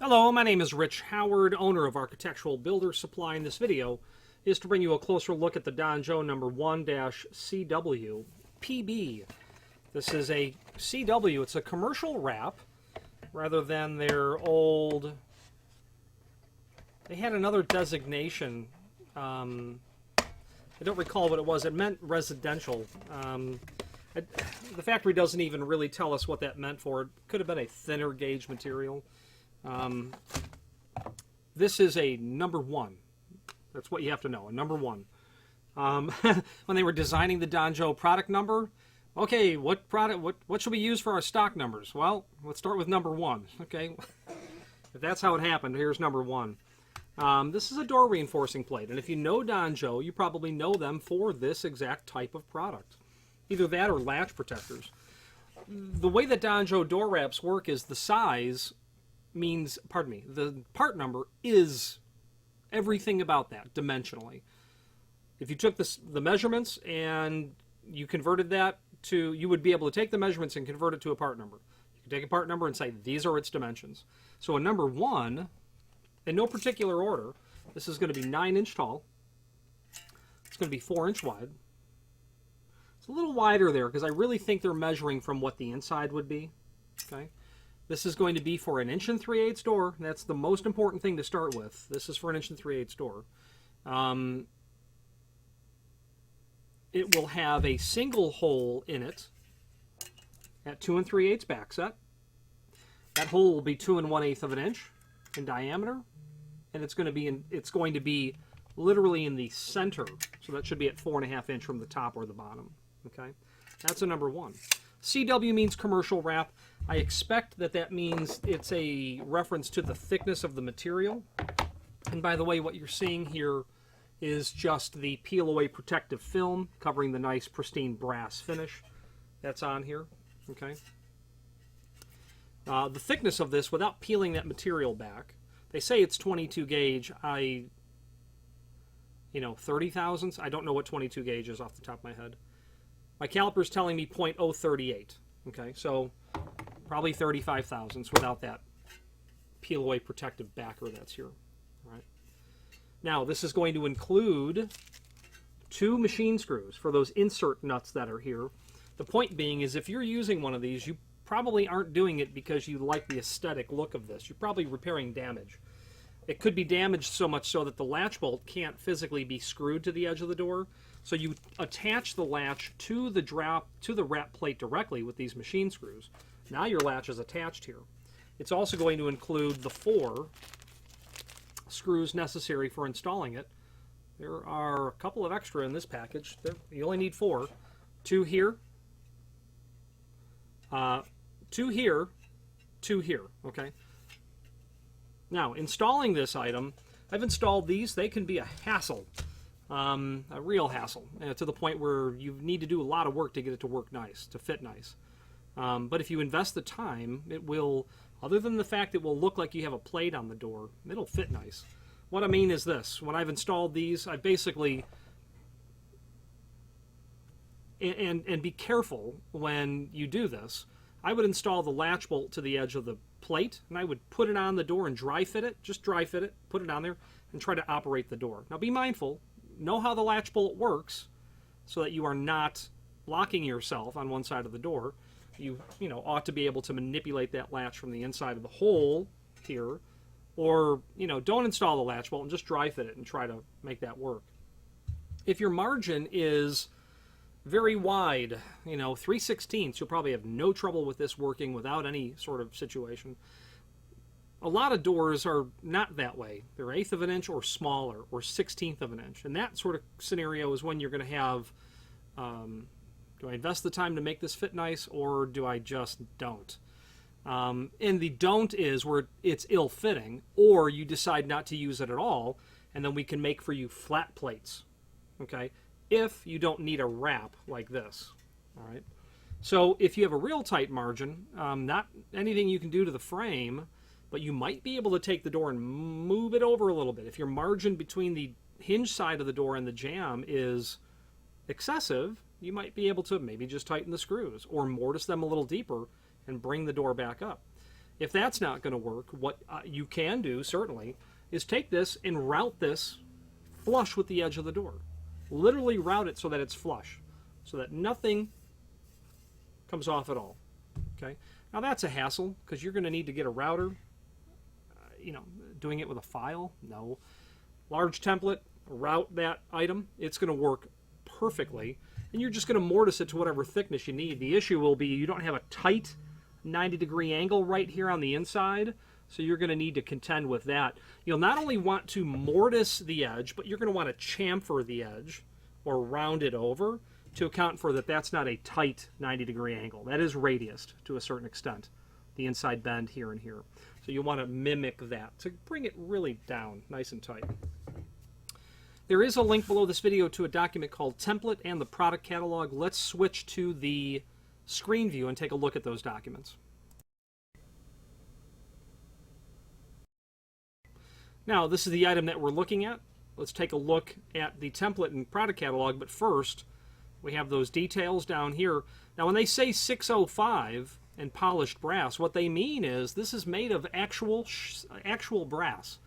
Hello, my name is Rich Howard, owner of Architectural Builder Supply, and this video is to bring you a closer look at the Donjo number 1-CW PB. This is a CW, it's a commercial wrap rather than their old, they had another designation. I don't recall what it was. It meant residential. The factory doesn't even really tell us what that meant for. It could have been a thinner gauge material. This is a number 1. That's what you have to know, a number 1. When they were designing the Donjo product number, okay, what should we use for our stock numbers? Well, let's start with number 1. Okay, if that's how it happened, here's number 1. This is a door reinforcing plate, and if you know Donjo, you probably know them for this exact type of product. Either that or latch protectors. The way that Donjo door wraps work is the size means, the part number is everything about that dimensionally. If you took the measurements and you converted that to, you would be able to take the measurements and convert it to a part number. You can take a part number and say, these are its dimensions. So a number 1, in no particular order, this is going to be 9-inch tall. It's going to be 4-inch wide. It's a little wider there because I really think they're measuring from what the inside would be. Okay. This is going to be for an 1 3/8 door. That's the most important thing to start with. This is for an 1 3/8 door. It will have a single hole in it at 2 3/8 back set. That hole will be 2 1/8 of an inch in diameter, and it's going to be literally in the center. So that should be at 4.5 inch from the top or the bottom. Okay, that's a number 1. CW means commercial wrap. I expect that means it's a reference to the thickness of the material. And by the way, what you're seeing here is just the peel away protective film covering the nice pristine brass finish that's on here. Okay. The thickness of this, without peeling that material back, they say it's 22 gauge. 30 thousandths. I don't know what 22 gauge is off the top of my head. My caliper's telling me .038. Okay, so probably 35 thousandths without that peel away protective backer that's here. All right. Now this is going to include 2 machine screws for those insert nuts that are here. The point being is if you're using one of these, you probably aren't doing it because you like the aesthetic look of this. You're probably repairing damage. It could be damaged so much so that the latch bolt can't physically be screwed to the edge of the door. So you attach the latch to the wrap plate directly with these machine screws. Now your latch is attached here. It's also going to include the 4 screws necessary for installing it. There are a couple of extra in this package. You only need 4. 2 here, 2 here, 2 here. Okay. Now, installing this item, I've installed these. They can be a hassle, a real hassle, to the point where you need to do a lot of work to get it to work nice, to fit nice. But if you invest the time, it will, other than the fact it will look like you have a plate on the door, it'll fit nice. What I mean is this. When I've installed these, I basically, and be careful when you do this, I would install the latch bolt to the edge of the plate, and I would put it on the door and dry fit it, just dry fit it, put it on there, and try to operate the door. Now be mindful, know how the latch bolt works so that you are not locking yourself on one side of the door. You ought to be able to manipulate that latch from the inside of the hole here, or, don't install the latch bolt and just dry fit it and try to make that work. If your margin is very wide, 3/16, you'll probably have no trouble with this working without any sort of situation. A lot of doors are not that way. They're 1/8 of an inch or smaller, or 1/16 of an inch. And that sort of scenario is when you're going to have, do I invest the time to make this fit nice, or do I just don't? And the don't is where it's ill-fitting, or you decide not to use it at all, and then we can make for you flat plates. Okay? If you don't need a wrap like this. All right. So if you have a real tight margin, not anything you can do to the frame, but you might be able to take the door and move it over a little bit. If your margin between the hinge side of the door and the jamb is excessive, you might be able to maybe just tighten the screws or mortise them a little deeper and bring the door back up. If that's not going to work, what you can do, certainly, is take this and route this flush with the edge of the door. Literally route it so that it's flush, so that nothing comes off at all. Okay. Now that's a hassle because you're going to need to get a router. Doing it with a file, no. Large template, route that item. It's going to work perfectly, and you're just going to mortise it to whatever thickness you need. The issue will be you don't have a tight 90-degree angle right here on the inside, so you're going to need to contend with that. You'll not only want to mortise the edge, but you're going to want to chamfer the edge or round it over to account for that that's not a tight 90-degree angle. That is radiused to a certain extent, the inside bend here and here. So you want to mimic that to bring it really down nice and tight. There is a link below this video to a document called Template and the Product Catalog. Let's switch to the screen view and take a look at those documents. Now, this is the item that we're looking at. Let's take a look at the template and product catalog, but first, we have those details down here. Now, when they say 605 and polished brass, what they mean is this is made of actual brass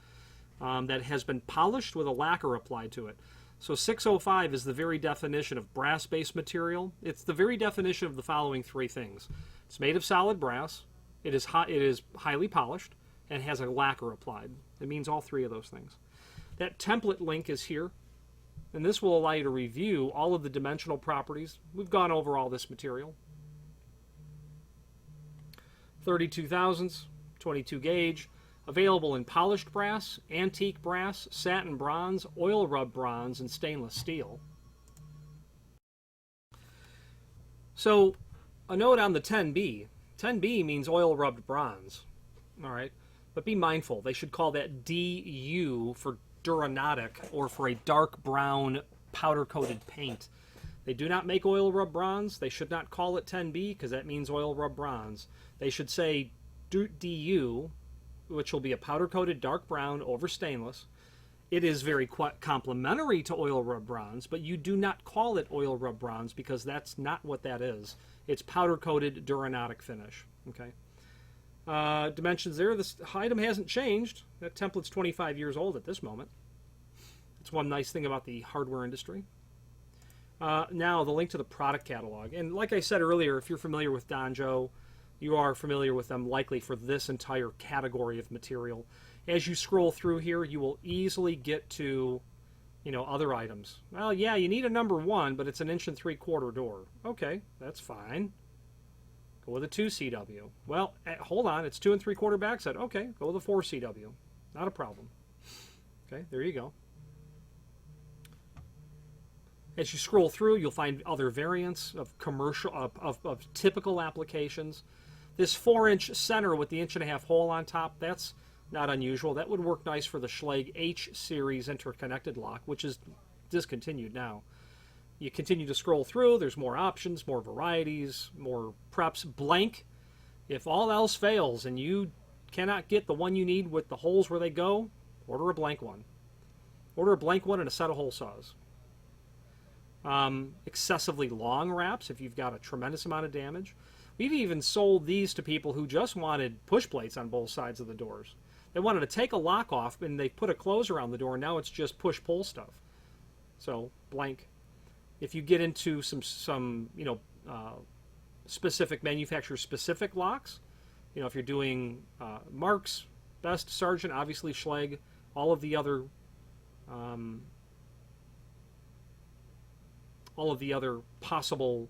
that has been polished with a lacquer applied to it. So 605 is the very definition of brass-based material. It's the very definition of the following three things. It's made of solid brass, it is highly polished, and has a lacquer applied. It means all three of those things. That template link is here, and this will allow you to review all of the dimensional properties. We've gone over all this material. 32 thousandths, 22 gauge, available in polished brass, antique brass, satin bronze, oil rub bronze, and stainless steel. So, a note on the 10B. 10B means oil rubbed bronze. All right, but be mindful. They should call that DU for Duranodic or for a dark brown powder-coated paint. They do not make oil rub bronze. They should not call it 10B because that means oil rub bronze. They should say DU, which will be a powder-coated dark brown over stainless. It is very complementary to oil rub bronze, but you do not call it oil rub bronze because that's not what that is. It's powder-coated Duranodic finish. Okay. Dimensions there. This item hasn't changed. That template's 25 years old at this moment. It's one nice thing about the hardware industry. Now, the link to the product catalog. And like I said earlier, if you're familiar with Danjo, you are familiar with them likely for this entire category of material. As you scroll through here, you will easily get to, other items. Well, yeah, you need a number 1, but it's an 1 3/4 door. Okay, that's fine. Go with a 2 CW. Well, hold on, it's 2 3/4 backset. Okay, go with a 4 CW. Not a problem. Okay, there you go. As you scroll through, you'll find other variants of commercial, of typical applications. This 4-inch center with the 1.5-inch hole on top, that's not unusual. That would work nice for the Schlage H-Series interconnected lock, which is discontinued now. You continue to scroll through, there's more options, more varieties, more preps. Blank, if all else fails and you cannot get the one you need with the holes where they go, order a blank one. Order a blank one and a set of hole saws. Excessively long wraps if you've got a tremendous amount of damage. We've even sold these to people who just wanted push plates on both sides of the doors. They wanted to take a lock off and they put a close around the door, and now it's just push-pull stuff. So, blank. If you get into some specific manufacturer-specific locks, if you're doing Marks, Best, Sargent, obviously Schlage, all of the other possible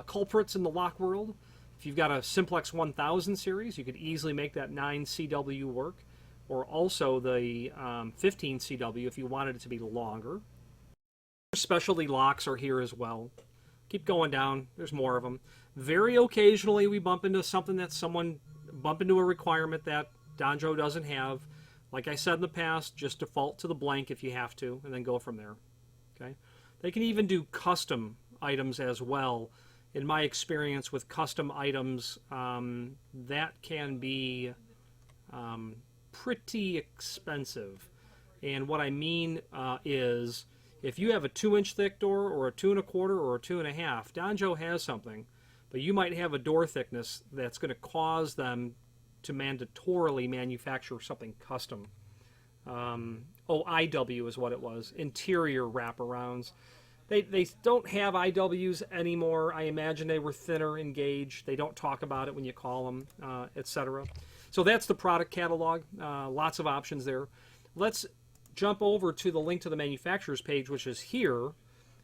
culprits in the lock world. If you've got a Simplex 1000 series, you could easily make that 9 CW work, or also the 15 CW if you wanted it to be longer. Specialty locks are here as well. Keep going down. There's more of them. Very occasionally we bump into a requirement that Danjo doesn't have. Like I said in the past, just default to the blank if you have to, and then go from there. Okay. They can even do custom items as well. In my experience with custom items, that can be pretty expensive. And what I mean is, if you have a 2-inch thick door or a 2 1/4 or a 2 1/2, Danjo has something, but you might have a door thickness that's going to cause them to mandatorily manufacture something custom. IW is what it was, interior wraparounds. They don't have IWs anymore. I imagine they were thinner in gauge. They don't talk about it when you call them, etc. So that's the product catalog. Lots of options there. Let's jump over to the link to the manufacturer's page, which is here.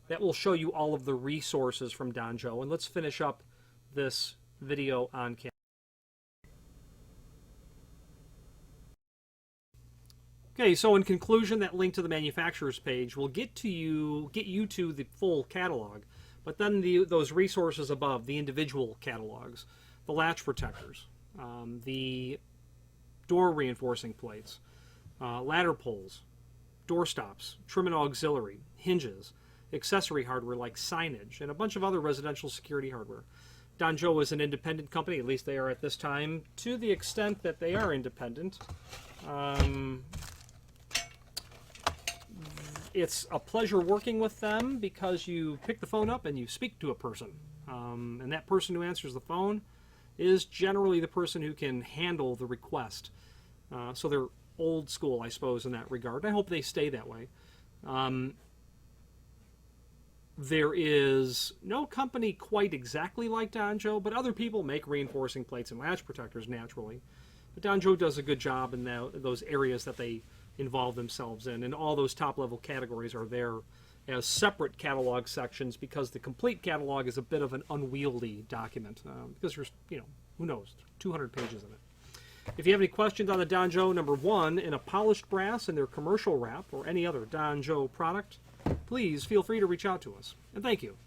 That will show you all of the resources from Danjo. And let's finish up this video on camera. Okay, so in conclusion, that link to the manufacturer's page will get you to the full catalog, but then those resources above, the individual catalogs, the latch protectors, the door reinforcing plates, ladder pulls, door stops, trim and auxiliary, hinges, accessory hardware like signage, and a bunch of other residential security hardware. Danjo is an independent company, at least they are at this time, to the extent that they are independent. It's a pleasure working with them because you pick the phone up and you speak to a person. And that person who answers the phone is generally the person who can handle the request. So they're old school, I suppose, in that regard. I hope they stay that way. There is no company quite exactly like Danjo, but other people make reinforcing plates and latch protectors naturally. But Danjo does a good job in those areas that they involve themselves in, and all those top-level categories are there as separate catalog sections because the complete catalog is a bit of an unwieldy document because there's, who knows, 200 pages in it. If you have any questions on the Danjo #1 in a polished brass and their commercial wrap or any other Danjo product, please feel free to reach out to us. And thank you.